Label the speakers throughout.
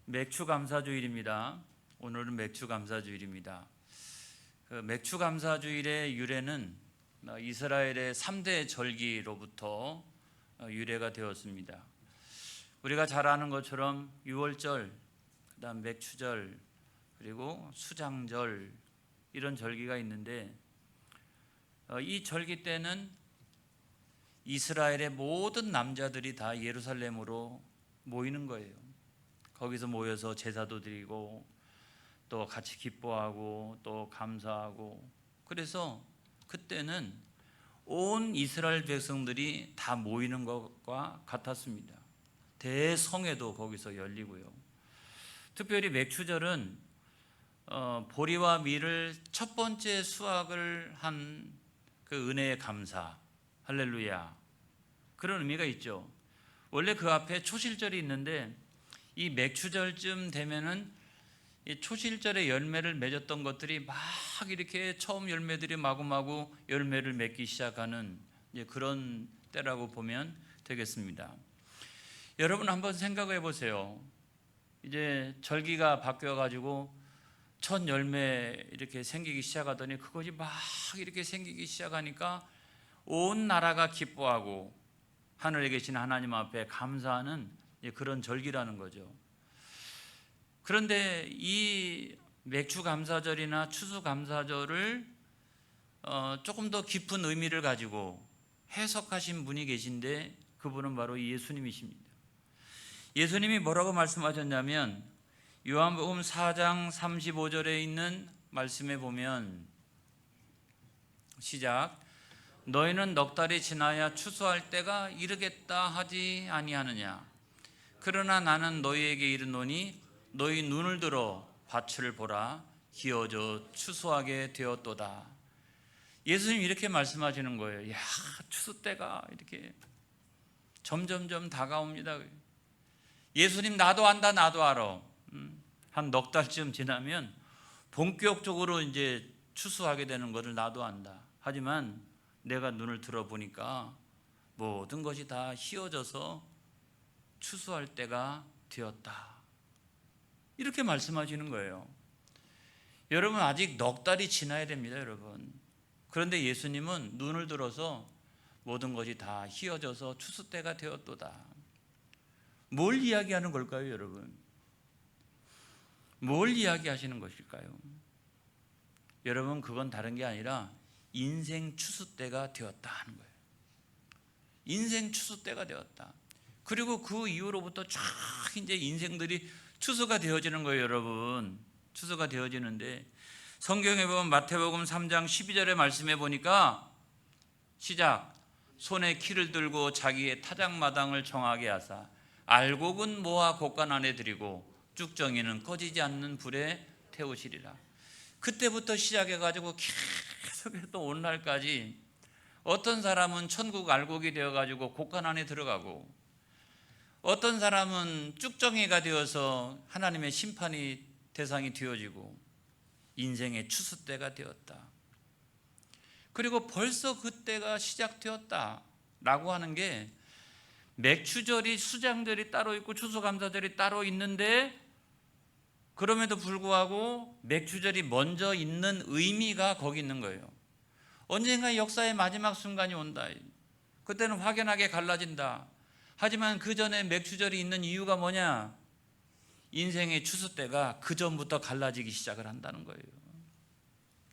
Speaker 1: 맥주 감사주일입니다. 오늘은 맥주 감사주일입니다. 맥주 감사주일의 유래는 이스라엘의 3대 절기로부터 유래가 되었습니다. 우리가 잘 아는 것처럼 유월절, 그다음 맥주절, 그리고 수장절 이런 절기가 있는데 이 절기 때는 이스라엘의 모든 남자들이 다 예루살렘으로 모이는 거예요. 거기서 모여서 제사도 드리고 또 같이 기뻐하고 또 감사하고, 그래서 그때는 온 이스라엘 백성들이 다 모이는 것과 같았습니다. 대성회도 거기서 열리고요. 특별히 맥주절은 보리와 밀을 첫 번째 수확을 한 그 은혜의 감사, 할렐루야, 그런 의미가 있죠. 원래 그 앞에 초실절이 있는데 이 맥주절쯤 되면은 이 초실절에 열매를 맺었던 것들이 막 이렇게 처음 열매들이 마구마구 열매를 맺기 시작하는 그런 때라고 보면 되겠습니다. 여러분 한번 생각해 보세요. 이제 절기가 바뀌어 가지고 첫 열매 이렇게 생기기 시작하더니 그것이 막 이렇게 생기기 시작하니까 온 나라가 기뻐하고 하늘에 계신 하나님 앞에 감사하는 그런 절기라는 거죠. 그런데 이 맥주 감사절이나 추수 감사절을 조금 더 깊은 의미를 가지고 해석하신 분이 계신데 그분은 바로 예수님이십니다. 예수님이 뭐라고 말씀하셨냐면 요한복음 4장 35절에 있는 말씀에 보면 시작, 너희는 넉 달이 지나야 추수할 때가 이르겠다 하지 아니하느냐. 그러나 나는 너희에게 이르노니 너희 눈을 들어 밭을 보라, 기어져 추수하게 되었도다. 예수님 이렇게 말씀하시는 거예요. 야, 추수 때가 이렇게 점점점 다가옵니다. 예수님 나도 안다, 나도 알아. 한 넉 달쯤 지나면 본격적으로 이제 추수하게 되는 것을 나도 안다. 하지만 내가 눈을 들어보니까 모든 것이 다 휘어져서 추수할 때가 되었다. 이렇게 말씀하시는 거예요. 여러분 아직 넉 달이 지나야 됩니다, 여러분. 그런데 예수님은 눈을 들어서 모든 것이 다 휘어져서 추수 때가 되었도다. 뭘 이야기하는 걸까요, 여러분? 뭘 이야기하시는 것일까요? 여러분 그건 다른 게 아니라 인생 추수 때가 되었다 하는 거예요. 인생 추수 때가 되었다. 그리고 그 이후로부터 쫙 이제 인생들이 추수가 되어지는 거예요, 여러분. 추수가 되어지는데 성경에 보면 마태복음 3장 12절의 말씀에 보니까 시작, 손에 키를 들고 자기의 타작마당을 정하게 하사 알곡은 모아 곡간 안에 들이고 쭉정이는 꺼지지 않는 불에 태우시리라. 그때부터 시작해가지고 계속해서 오늘날까지 어떤 사람은 천국 알곡이 되어가지고 곡간 안에 들어가고 어떤 사람은 쭉정이가 되어서 하나님의 심판이 대상이 되어지고 인생의 추수 때가 되었다. 그리고 벌써 그때가 시작되었다라고 하는 게 맥주절이 수장절이 따로 있고 추수감사절이 따로 있는데 그럼에도 불구하고 맥주절이 먼저 있는 의미가 거기 있는 거예요. 언젠가 역사의 마지막 순간이 온다. 그때는 확연하게 갈라진다. 하지만 그 전에 맥주절이 있는 이유가 뭐냐? 인생의 추수 때가 그 전부터 갈라지기 시작을 한다는 거예요.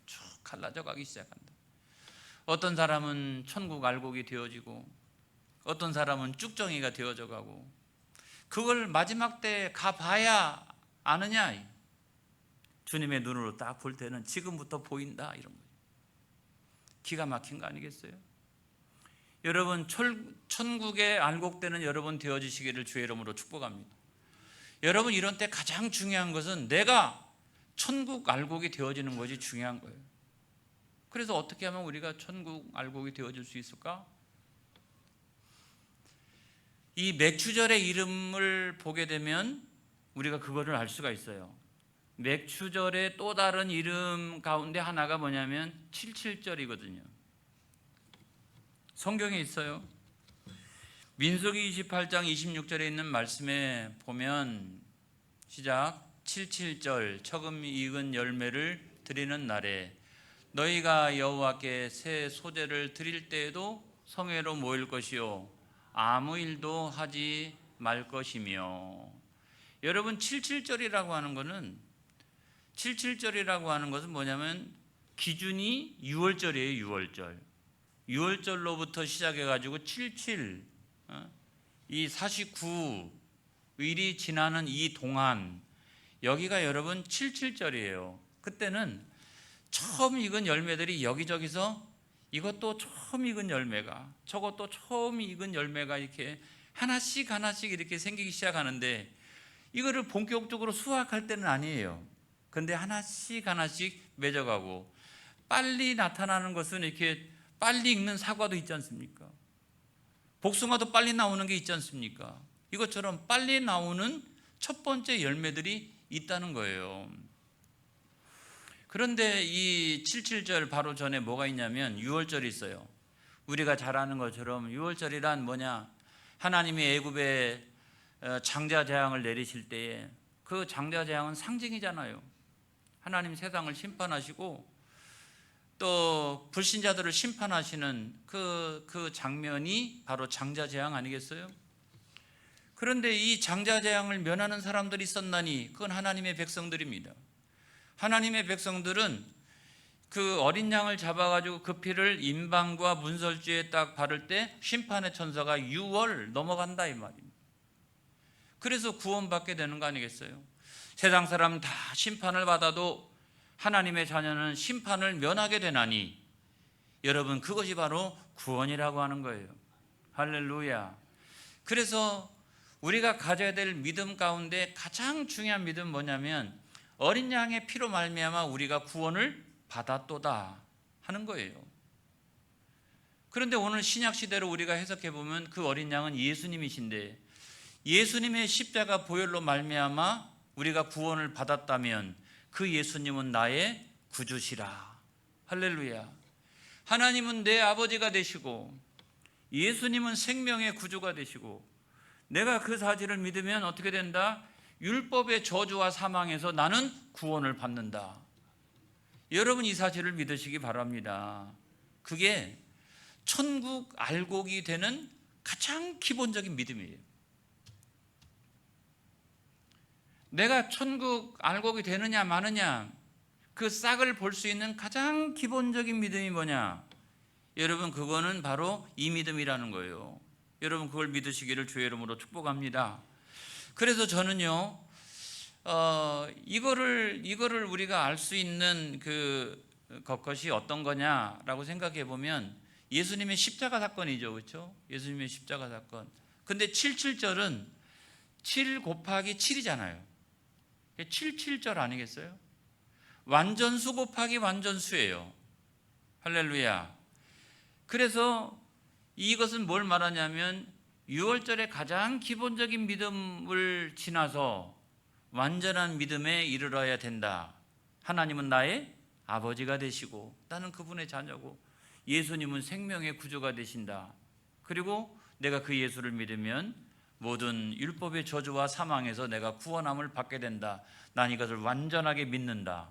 Speaker 1: 쭉 갈라져 가기 시작한다. 어떤 사람은 천국 알곡이 되어지고 어떤 사람은 쭉정이가 되어져 가고, 그걸 마지막 때 가봐야 아느냐? 주님의 눈으로 딱 볼 때는 지금부터 보인다, 이런 거예요. 기가 막힌 거 아니겠어요? 여러분 천국에 알곡되는 여러분 되어지시기를 주의 이름으로 축복합니다. 여러분 이런 때 가장 중요한 것은 내가 천국 알곡이 되어지는 것이 중요한 거예요. 그래서 어떻게 하면 우리가 천국 알곡이 되어질 수 있을까? 이 맥주절의 이름을 보게 되면 우리가 그거를 알 수가 있어요. 맥주절의 또 다른 이름 가운데 하나가 뭐냐면 77절이거든요. 성경에 있어요. 민수기 28장 26절에 있는 말씀에 보면 시작. 77절 처음 익은 열매를 드리는 날에 너희가 여호와께 새 소재를 드릴 때에도 성회로 모일 것이요 아무 일도 하지 말 것이며. 여러분 77절이라고 하는 것은 77절이라고 하는 것은 뭐냐면 기준이 6월절이에요. 6월절. 6월절로부터 시작해 가지고 77 이 49일이 지나는 이 동안 여기가 여러분 77절이에요. 그때는 처음 익은 열매들이 여기저기서 이것도 처음 익은 열매가 저것도 처음 익은 열매가 이렇게 하나씩 하나씩 이렇게 생기기 시작하는데 이거를 본격적으로 수확할 때는 아니에요. 근데 하나씩 하나씩 맺어가고 빨리 나타나는 것은 이렇게 빨리 익는 사과도 있지 않습니까? 복숭아도 빨리 나오는 게 있지 않습니까? 이것처럼 빨리 나오는 첫 번째 열매들이 있다는 거예요. 그런데 이 77절 바로 전에 뭐가 있냐면 6월절이 있어요. 우리가 잘 아는 것처럼 6월절이란 뭐냐? 하나님이 애굽에 장자 재앙을 내리실 때에 그 장자 재앙은 상징이잖아요. 하나님 세상을 심판하시고 또 불신자들을 심판하시는 그 장면이 바로 장자 재앙 아니겠어요? 그런데 이 장자 재앙을 면하는 사람들이 있었나니 그건 하나님의 백성들입니다. 하나님의 백성들은 그 어린 양을 잡아가지고 그 피를 임방과 문설주에 딱 바를 때 심판의 천사가 6월 넘어간다 이 말입니다. 그래서 구원받게 되는 거 아니겠어요? 세상 사람 다 심판을 받아도 하나님의 자녀는 심판을 면하게 되나니 여러분 그것이 바로 구원이라고 하는 거예요. 할렐루야. 그래서 우리가 가져야 될 믿음 가운데 가장 중요한 믿음 뭐냐면 어린 양의 피로 말미암아 우리가 구원을 받았도다 하는 거예요. 그런데 오늘 신약 시대로 우리가 해석해 보면 그 어린 양은 예수님이신데 예수님의 십자가 보혈로 말미암아 우리가 구원을 받았다면 그 예수님은 나의 구주시라. 할렐루야. 하나님은 내 아버지가 되시고 예수님은 생명의 구주가 되시고 내가 그 사실을 믿으면 어떻게 된다? 율법의 저주와 사망에서 나는 구원을 받는다. 여러분 이 사실을 믿으시기 바랍니다. 그게 천국 알곡이 되는 가장 기본적인 믿음이에요. 내가 천국 알곡이 되느냐 마느냐 그 싹을 볼 수 있는 가장 기본적인 믿음이 뭐냐? 여러분 그거는 바로 이 믿음이라는 거예요. 여러분 그걸 믿으시기를 주의 이름으로 축복합니다. 그래서 저는요 이거를 우리가 알 수 있는 것이 어떤 거냐라고 생각해 보면 예수님의 십자가 사건이죠. 그렇죠? 예수님의 십자가 사건. 근데 77절은 7 곱하기 7이잖아요. 77절 아니겠어요? 완전수 곱하기 완전수예요. 할렐루야. 그래서 이것은 뭘 말하냐면 6월절의 가장 기본적인 믿음을 지나서 완전한 믿음에 이르러야 된다. 하나님은 나의 아버지가 되시고 나는 그분의 자녀고 예수님은 생명의 구주가 되신다. 그리고 내가 그 예수를 믿으면 모든 율법의 저주와 사망에서 내가 구원함을 받게 된다. 난 이것을 완전하게 믿는다.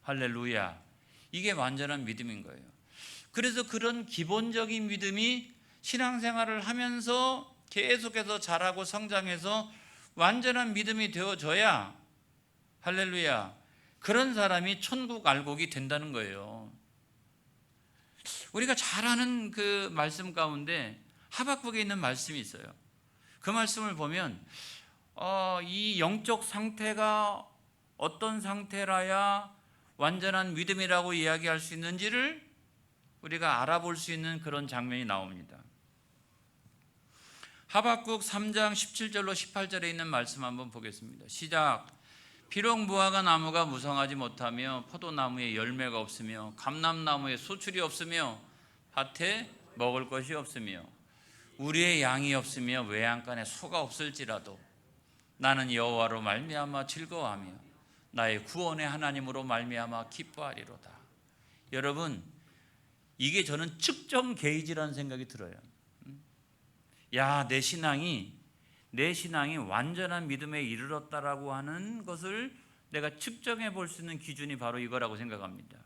Speaker 1: 할렐루야. 이게 완전한 믿음인 거예요. 그래서 그런 기본적인 믿음이 신앙생활을 하면서 계속해서 자라고 성장해서 완전한 믿음이 되어져야 할렐루야 그런 사람이 천국 알곡이 된다는 거예요. 우리가 잘 아는 그 말씀 가운데 하박국에 있는 말씀이 있어요. 그 말씀을 보면 이 영적 상태가 어떤 상태라야 완전한 믿음이라고 이야기할 수 있는지를 우리가 알아볼 수 있는 그런 장면이 나옵니다. 하박국 3장 17절로 18절에 있는 말씀 한번 보겠습니다. 시작. 비록 무화과 나무가 무성하지 못하며 포도나무에 열매가 없으며 감람나무에 소출이 없으며 밭에 먹을 것이 없으며 우리의 양이 없으며 외양간에 소가 없을지라도 나는 여호와로 말미암아 즐거워하며 나의 구원의 하나님으로 말미암아 기뻐하리로다. 여러분 이게 저는 측정 게이지라는 생각이 들어요. 야, 내 신앙이 내 신앙이 완전한 믿음에 이르렀다라고 하는 것을 내가 측정해 볼 수 있는 기준이 바로 이거라고 생각합니다.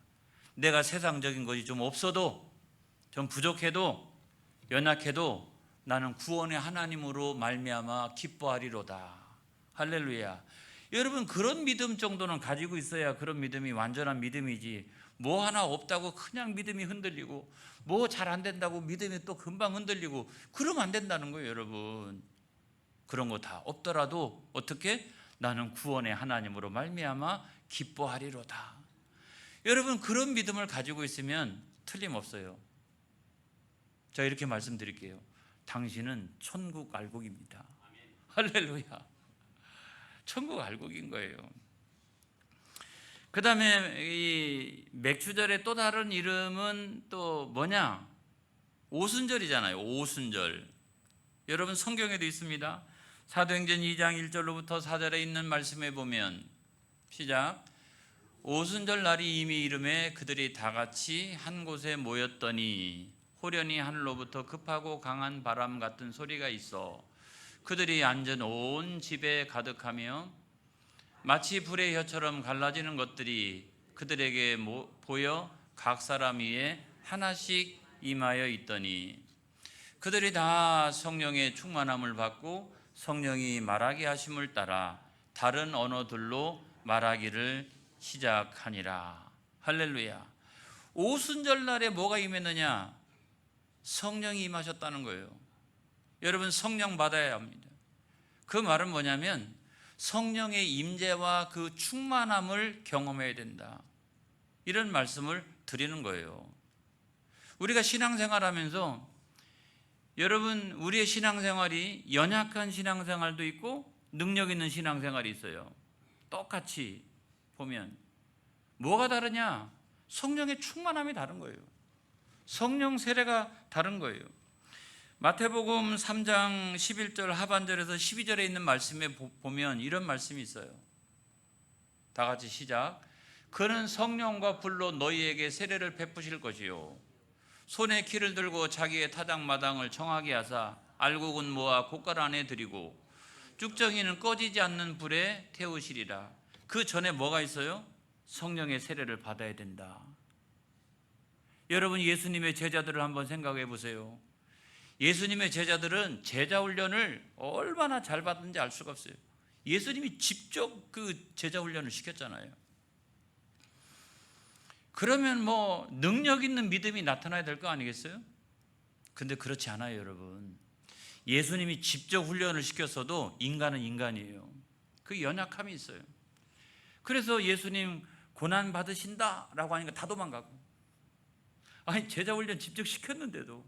Speaker 1: 내가 세상적인 것이 좀 없어도, 좀 부족해도, 연약해도 나는 구원의 하나님으로 말미암아 기뻐하리로다. 할렐루야. 여러분, 그런 믿음 정도는 가지고 있어야 그런 믿음이 완전한 믿음이지, 뭐 하나 없다고 그냥 믿음이 흔들리고, 뭐 잘 안 된다고 믿음이 또 금방 흔들리고, 그러면 안 된다는 거예요. 여러분, 그런 거 다 없더라도 어떻게? 나는 구원의 하나님으로 말미암아 기뻐하리로다. 여러분, 그런 믿음을 가지고 있으면 틀림없어요. 자, 이렇게 말씀드릴게요. 당신은 천국 알곡입니다. 할렐루야. 천국 알곡인 거예요. 그 다음에 이 맥주절의 또 다른 이름은 또 뭐냐? 오순절이잖아요. 오순절. 여러분, 성경에도 있습니다. 사도행전 2장 1절로부터 4절에 있는 말씀에 보면, 시작. 오순절 날이 이미 이름에 그들이 다 같이 한 곳에 모였더니 호련히 하늘로부터 급하고 강한 바람 같은 소리가 있어 그들이 앉은 온 집에 가득하며 마치 불의 혀처럼 갈라지는 것들이 그들에게 보여 각 사람 위에 하나씩 임하여 있더니 그들이 다 성령의 충만함을 받고 성령이 말하게 하심을 따라 다른 언어들로 말하기를 시작하니라. 할렐루야. 오순절 날에 뭐가 임했느냐? 성령이 임하셨다는 거예요. 여러분, 성령 받아야 합니다. 그 말은 뭐냐면 성령의 임재와 그 충만함을 경험해야 된다, 이런 말씀을 드리는 거예요. 우리가 신앙생활하면서 여러분, 우리의 신앙생활이 연약한 신앙생활도 있고 능력 있는 신앙생활이 있어요. 똑같이 보면 뭐가 다르냐? 성령의 충만함이 다른 거예요. 성령 세례가 다른 거예요. 마태복음 3장 11절 하반절에서 12절에 있는 말씀에 보면 이런 말씀이 있어요. 다 같이 시작. 그는 성령과 불로 너희에게 세례를 베푸실 것이요 손에 키를 들고 자기의 타작마당을 정하게 하사 알곡은 모아 곶갈 안에 들이고 쭉정이는 꺼지지 않는 불에 태우시리라. 그 전에 뭐가 있어요? 성령의 세례를 받아야 된다. 여러분, 예수님의 제자들을 한번 생각해 보세요. 예수님의 제자들은 제자훈련을 얼마나 잘 받는지 알 수가 없어요. 예수님이 직접 그 제자훈련을 시켰잖아요. 그러면 뭐 능력 있는 믿음이 나타나야 될 거 아니겠어요? 근데 그렇지 않아요, 여러분. 예수님이 직접 훈련을 시켰어도 인간은 인간이에요. 그 연약함이 있어요. 그래서 예수님 고난 받으신다라고 하니까 다 도망가고, 아니 제자훈련 직접 시켰는데도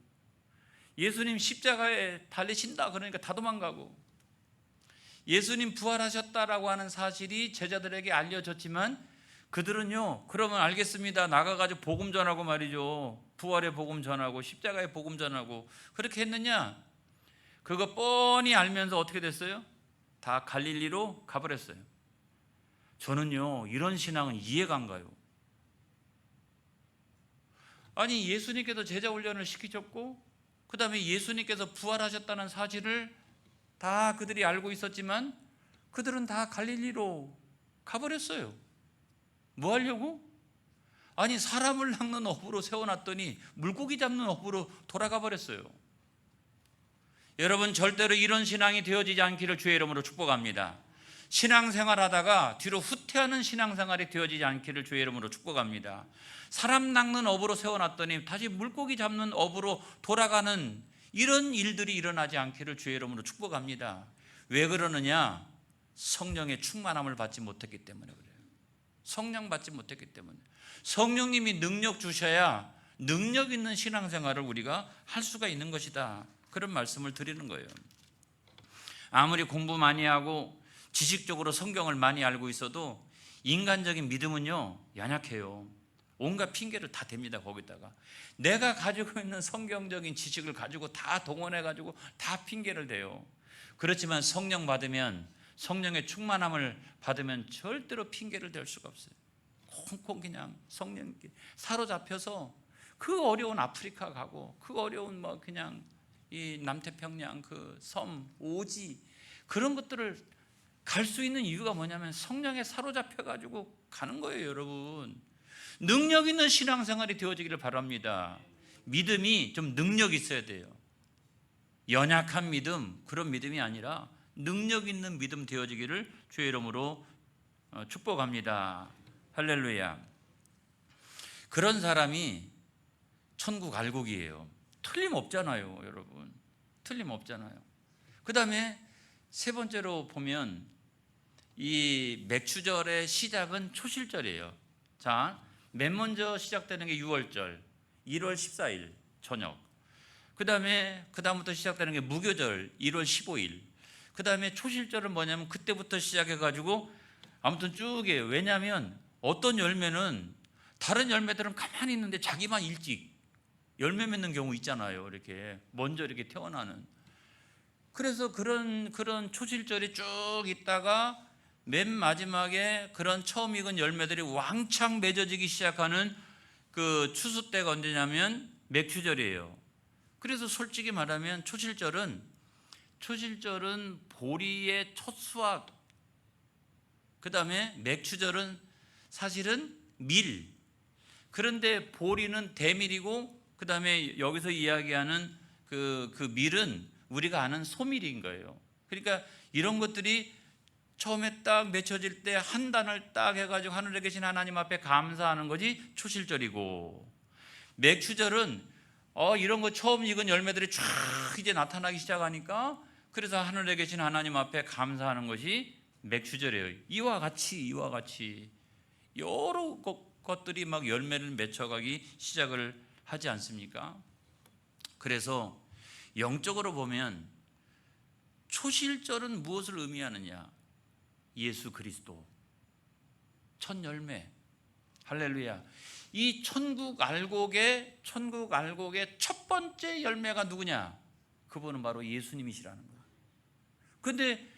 Speaker 1: 예수님 십자가에 달리신다 그러니까 다 도망가고, 예수님 부활하셨다라고 하는 사실이 제자들에게 알려졌지만 그들은요, 그러면 알겠습니다, 나가가지고 복음 전하고 말이죠, 부활의 복음 전하고 십자가의 복음 전하고 그렇게 했느냐? 그거 뻔히 알면서 어떻게 됐어요? 다 갈릴리로 가버렸어요. 저는요, 이런 신앙은 이해가 안 가요. 아니, 예수님께서 제자훈련을 시키셨고 그 다음에 예수님께서 부활하셨다는 사실을 다 그들이 알고 있었지만 그들은 다 갈릴리로 가버렸어요. 뭐 하려고? 아니, 사람을 낚는 어부로 세워놨더니 물고기 잡는 어부로 돌아가 버렸어요. 여러분, 절대로 이런 신앙이 되어지지 않기를 주의 이름으로 축복합니다. 신앙생활 하다가 뒤로 후퇴하는 신앙생활이 되어지지 않기를 주의 이름으로 축복합니다. 사람 낚는 어부로 세워놨더니 다시 물고기 잡는 어부로 돌아가는 이런 일들이 일어나지 않기를 주의 이름으로 축복합니다. 왜 그러느냐? 성령의 충만함을 받지 못했기 때문에 그래요. 성령 받지 못했기 때문에. 성령님이 능력 주셔야 능력 있는 신앙생활을 우리가 할 수가 있는 것이다, 그런 말씀을 드리는 거예요. 아무리 공부 많이 하고 지식적으로 성경을 많이 알고 있어도 인간적인 믿음은요, 연약해요. 온갖 핑계를 다 댑니다. 거기다가 내가 가지고 있는 성경적인 지식을 가지고 다 동원해 가지고 다 핑계를 대요. 그렇지만 성령 받으면, 성령의 충만함을 받으면 절대로 핑계를 댈 수가 없어요. 콩콩 그냥 성령께 사로잡혀서 그 어려운 아프리카 가고 그 어려운 뭐 그냥 이 남태평양 그 섬 오지 그런 것들을 갈 수 있는 이유가 뭐냐면 성령에 사로잡혀 가지고 가는 거예요, 여러분. 능력 있는 신앙생활이 되어지기를 바랍니다. 믿음이 좀 능력 있어야 돼요. 연약한 믿음, 그런 믿음이 아니라 능력 있는 믿음 되어지기를 주의 이름으로 축복합니다. 할렐루야. 그런 사람이 천국 알곡이에요. 틀림없잖아요, 여러분. 틀림없잖아요. 그 다음에 세 번째로 보면 이 맥추절의 시작은 초실절이에요. 자, 맨 먼저 시작되는 게 6월절, 1월 14일 저녁. 그 다음부터 시작되는 게 무교절, 1월 15일. 그 다음에 초실절은 뭐냐면 그때부터 시작해가지고 아무튼 쭉이에요. 왜냐하면 어떤 열매는 다른 열매들은 가만히 있는데 자기만 일찍 열매 맺는 경우 있잖아요. 이렇게 먼저 이렇게 태어나는. 그래서 그런 초실절이 쭉 있다가 맨 마지막에 그런 처음 익은 열매들이 왕창 맺어지기 시작하는 그 추수 때가 언제냐면 맥추절이에요. 그래서 솔직히 말하면 초실절은 보리의 첫 수확, 그 다음에 맥추절은 사실은 밀. 그런데 보리는 대밀이고 그 다음에 여기서 이야기하는 그 밀은 우리가 아는 소밀인 거예요. 그러니까 이런 것들이 처음에 딱 맺혀질 때 한 단을 딱 해가지고 하늘에 계신 하나님 앞에 감사하는 것이 초실절이고, 맥추절은 이런 거 처음 익은 열매들이 쫙 이제 나타나기 시작하니까 그래서 하늘에 계신 하나님 앞에 감사하는 것이 맥추절이에요. 이와 같이 여러 것들이 막 열매를 맺혀가기 시작을 하지 않습니까? 그래서 영적으로 보면 초실절은 무엇을 의미하느냐? 예수 그리스도 첫 열매. 할렐루야. 이 천국 알곡의 첫 번째 열매가 누구냐? 그분은 바로 예수님이시라는 거예요. 그런데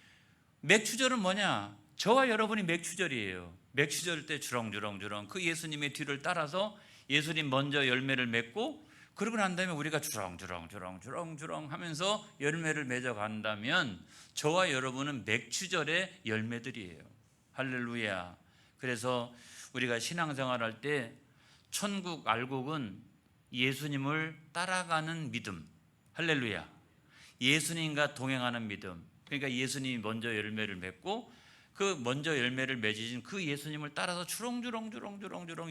Speaker 1: 맥추절은 뭐냐? 저와 여러분이 맥추절이에요. 맥추절 때 주렁주렁 그 예수님의 뒤를 따라서 예수님 먼저 열매를 맺고, 그러고 난 다음에 우리가 주렁주렁 하면서 열매를 맺어 간다면 저와 여러분은 맥추절의 열매들이에요. 할렐루야. 그래서 우리가 신앙생활할 때 천국 알곡은 예수님을 따라가는 믿음. 할렐루야. 예수님과 동행하는 믿음. 그러니까 예수님이 먼저 열매를 맺고 그 먼저 열매를 맺으신 그 예수님을 따라서 주렁주렁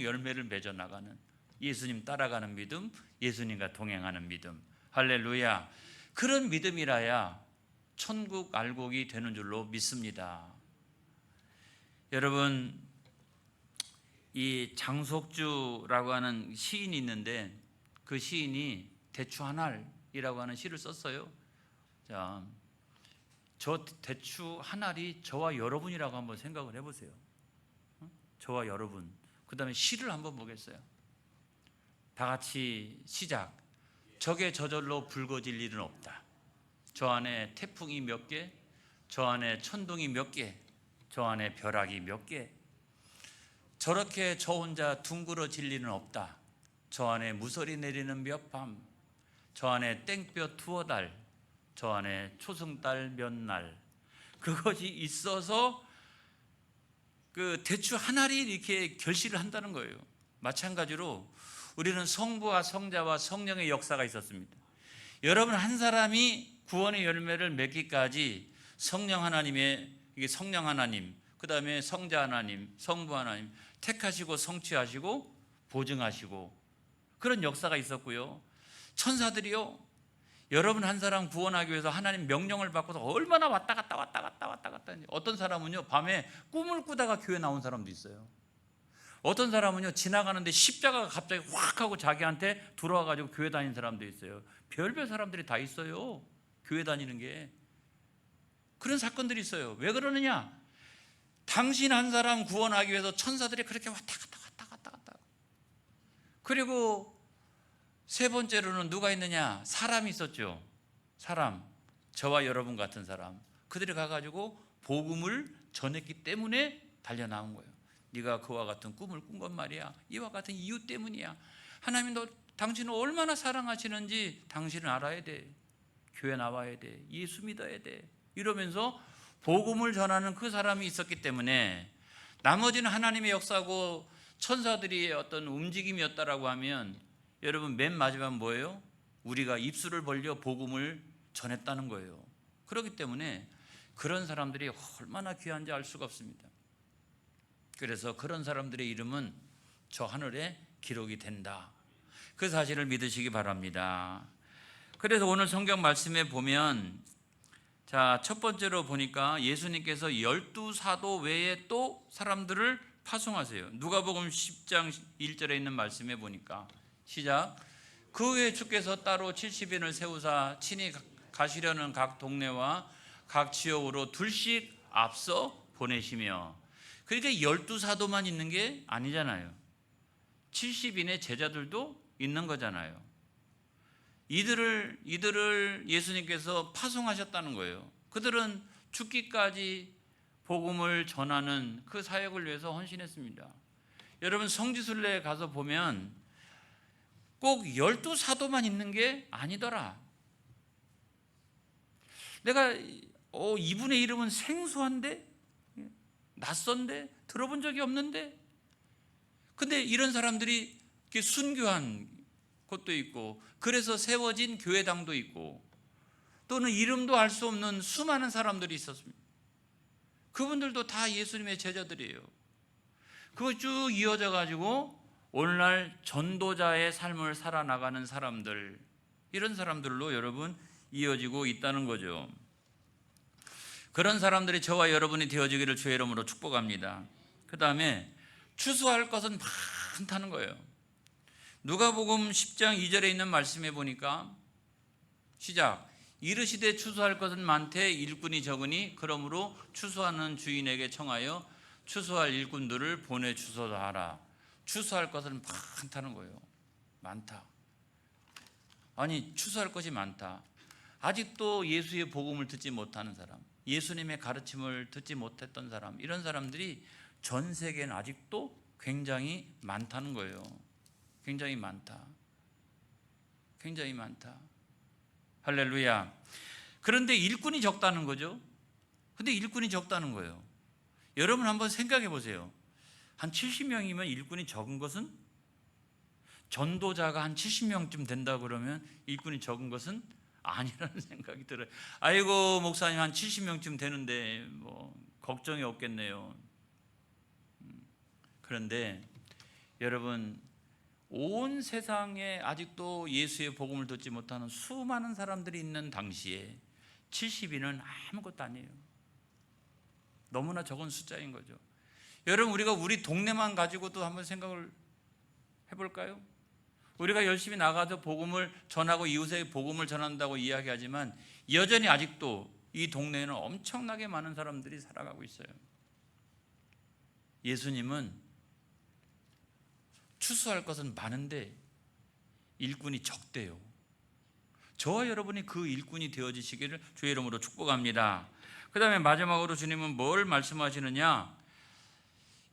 Speaker 1: 열매를 맺어 나가는, 예수님 따라가는 믿음, 예수님과 동행하는 믿음. 할렐루야. 그런 믿음이라야 천국 알곡이 되는 줄로 믿습니다. 여러분, 이 장석주라고 하는 시인이 있는데 그 시인이 대추 한 알이라고 하는 시를 썼어요. 자, 저 대추 한 알이 저와 여러분이라고 한번 생각을 해보세요. 저와 여러분. 그 다음에 시를 한번 보겠어요. 다 같이 시작. 적에 저절로 붉어질 일은 없다. 저 안에 태풍이 몇 개, 저 안에 천둥이 몇 개, 저 안에 벼락이 몇 개. 저렇게 저 혼자 둥그러질 일은 없다. 저 안에 무서리 내리는 몇 밤, 저 안에 땡볕 두어 달, 저 안에 초승달 몇 날. 그것이 있어서 그 대추 한 알이 이렇게 결실을 한다는 거예요. 마찬가지로 우리는 성부와 성자와 성령의 역사가 있었습니다. 여러분 한 사람이 구원의 열매를 맺기까지 성령 하나님의, 이게 성령 하나님, 그 다음에 성자 하나님, 성부 하나님 택하시고 성취하시고 보증하시고 그런 역사가 있었고요. 천사들이요, 여러분 한 사람 구원하기 위해서 하나님 명령을 받고서 얼마나 왔다 갔다 했는지. 어떤 사람은요 밤에 꿈을 꾸다가 교회 나온 사람도 있어요. 어떤 사람은요 지나가는데 십자가가 갑자기 확 하고 자기한테 들어와가지고 교회 다니는 사람도 있어요. 별별 사람들이 다 있어요. 교회 다니는 게. 그런 사건들이 있어요. 왜 그러느냐? 당신 한 사람 구원하기 위해서 천사들이 그렇게 왔다 갔다. 그리고 세 번째로는 누가 있느냐? 사람이 있었죠. 사람, 저와 여러분 같은 사람. 그들이 가가지고 복음을 전했기 때문에 달려나온 거예요. 네가 그와 같은 꿈을 꾼 건 말이야. 이와 같은 이유 때문이야. 하나님 당신을 얼마나 사랑하시는지 당신은 알아야 돼. 교회 나와야 돼. 예수 믿어야 돼. 이러면서 복음을 전하는 그 사람이 있었기 때문에 나머지는 하나님의 역사고 천사들이 어떤 움직임이었다라고 하면 여러분 맨 마지막 뭐예요? 우리가 입술을 벌려 복음을 전했다는 거예요. 그렇기 때문에 그런 사람들이 얼마나 귀한지 알 수가 없습니다. 그래서 그런 사람들의 이름은 저 하늘에 기록이 된다. 그 사실을 믿으시기 바랍니다. 그래서 오늘 성경 말씀에 보면 자, 첫 번째로 보니까 예수님께서 12사도 외에 또 사람들을 파송하세요. 누가복음 10장 1절에 있는 말씀에 보니까 시작. 그 후에 주께서 따로 70인을 세우사 친히 가시려는 각 동네와 각 지역으로 둘씩 앞서 보내시며, 그러니까 12사도만 있는 게 아니잖아요. 70인의 제자들도 있는 거잖아요. 이들을 예수님께서 파송하셨다는 거예요. 그들은 죽기까지 복음을 전하는 그 사역을 위해서 헌신했습니다. 여러분 성지순례에 가서 보면 꼭 12사도만 있는 게 아니더라. 내가 이분의 이름은 생소한데, 낯선데, 들어본 적이 없는데, 근데 이런 사람들이 이렇게 순교한 곳도 있고, 그래서 세워진 교회당도 있고, 또는 이름도 알 수 없는 수많은 사람들이 있었습니다. 그분들도 다 예수님의 제자들이에요. 그거 쭉 이어져 가지고 오늘날 전도자의 삶을 살아나가는 사람들, 이런 사람들로 여러분 이어지고 있다는 거죠. 그런 사람들이 저와 여러분이 되어지기를 주의 이름으로 축복합니다. 그 다음에 추수할 것은 많다는 거예요. 누가복음 10장 2절에 있는 말씀에 보니까 시작. 이르시되 추수할 것은 많되 일꾼이 적으니 그러므로 추수하는 주인에게 청하여 추수할 일꾼들을 보내주소서 하라. 추수할 것은 많다는 거예요. 많다. 아니 추수할 것이 많다. 아직도 예수의 복음을 듣지 못하는 사람, 예수님의 가르침을 듣지 못했던 사람, 이런 사람들이 전 세계는 아직도 굉장히 많다는 거예요. 굉장히 많다. 굉장히 많다. 할렐루야. 그런데 일꾼이 적다는 거죠. 근데 일꾼이 적다는 거예요. 여러분 한번 생각해 보세요. 한 70명이면 일꾼이 적은 것은, 전도자가 한 70명쯤 된다 그러면 일꾼이 적은 것은 아니라는 생각이 들어요. 아이고 목사님 한 70명쯤 되는데 뭐 걱정이 없겠네요. 그런데 여러분 온 세상에 아직도 예수의 복음을 듣지 못하는 수많은 사람들이 있는 당시에 70인은 아무것도 아니에요. 너무나 적은 숫자인 거죠. 여러분 우리가 우리 동네만 가지고도 한번 생각을 해볼까요? 우리가 열심히 나가서 복음을 전하고 이웃에게 복음을 전한다고 이야기하지만 여전히 아직도 이 동네에는 엄청나게 많은 사람들이 살아가고 있어요. 예수님은 추수할 것은 많은데 일꾼이 적대요. 저와 여러분이 그 일꾼이 되어지시기를 주의 이름으로 축복합니다. 그 다음에 마지막으로 주님은 뭘 말씀하시느냐,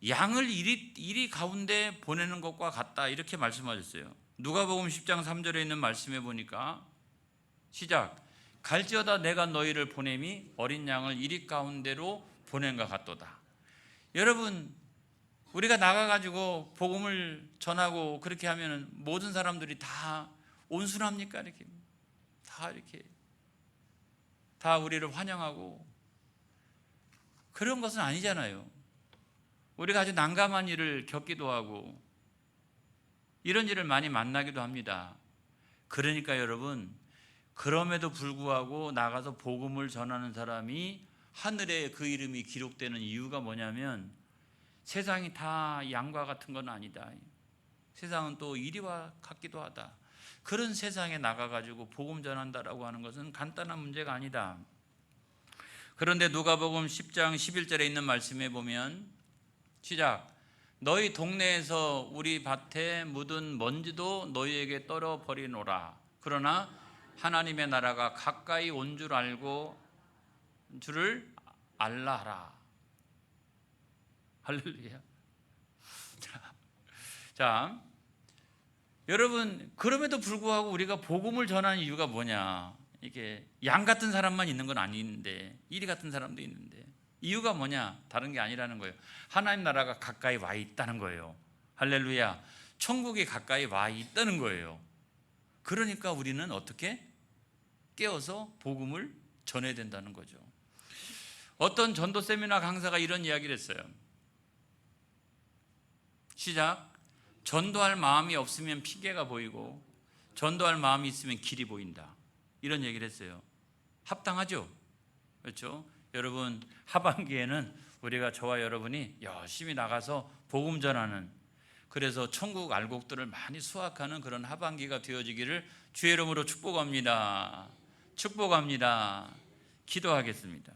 Speaker 1: 양을 이리 가운데 보내는 것과 같다, 이렇게 말씀하셨어요. 누가복음 10장 3절에 있는 말씀에 보니까 시작. 갈지어다 내가 너희를 보냄이 어린 양을 이리 가운데로 보낸 것 같도다. 여러분 우리가 나가가지고 복음을 전하고 그렇게 하면 모든 사람들이 다 온순합니까? 이렇게 다 우리를 환영하고 그런 것은 아니잖아요. 우리가 아주 난감한 일을 겪기도 하고 이런 일을 많이 만나기도 합니다. 그러니까 여러분 그럼에도 불구하고 나가서 복음을 전하는 사람이 하늘에 그 이름이 기록되는 이유가 뭐냐면 세상이 다 양과 같은 건 아니다. 세상은 또 이리와 같기도 하다. 그런 세상에 나가가지고 복음 전한다라고 하는 것은 간단한 문제가 아니다. 그런데 누가복음 10장 11절에 있는 말씀에 보면 시작. 너희 동네에서 우리 밭에 묻은 먼지도 너희에게 떨어버리노라. 그러나 하나님의 나라가 가까이 온 줄 알고 줄을 알라 하라. 할렐루야. 자, 여러분 그럼에도 불구하고 우리가 복음을 전하는 이유가 뭐냐? 이게 양 같은 사람만 있는 건 아닌데 이리 같은 사람도 있는데 이유가 뭐냐? 다른 게 아니라는 거예요. 하나님 나라가 가까이 와 있다는 거예요. 할렐루야. 천국이 가까이 와 있다는 거예요. 그러니까 우리는 어떻게 깨어서 복음을 전해야 된다는 거죠. 어떤 전도 세미나 강사가 이런 이야기를 했어요. 시작. 전도할 마음이 없으면 피개가 보이고 전도할 마음이 있으면 길이 보인다. 이런 얘기를 했어요. 합당하죠? 그렇죠? 여러분, 하반기에는 우리가 저와 여러분이 열심히 나가서 복음 전하는, 그래서 천국 알곡들을 많이 수확하는 그런 하반기가 되어지기를 주의 이름으로 축복합니다. 축복합니다. 기도하겠습니다.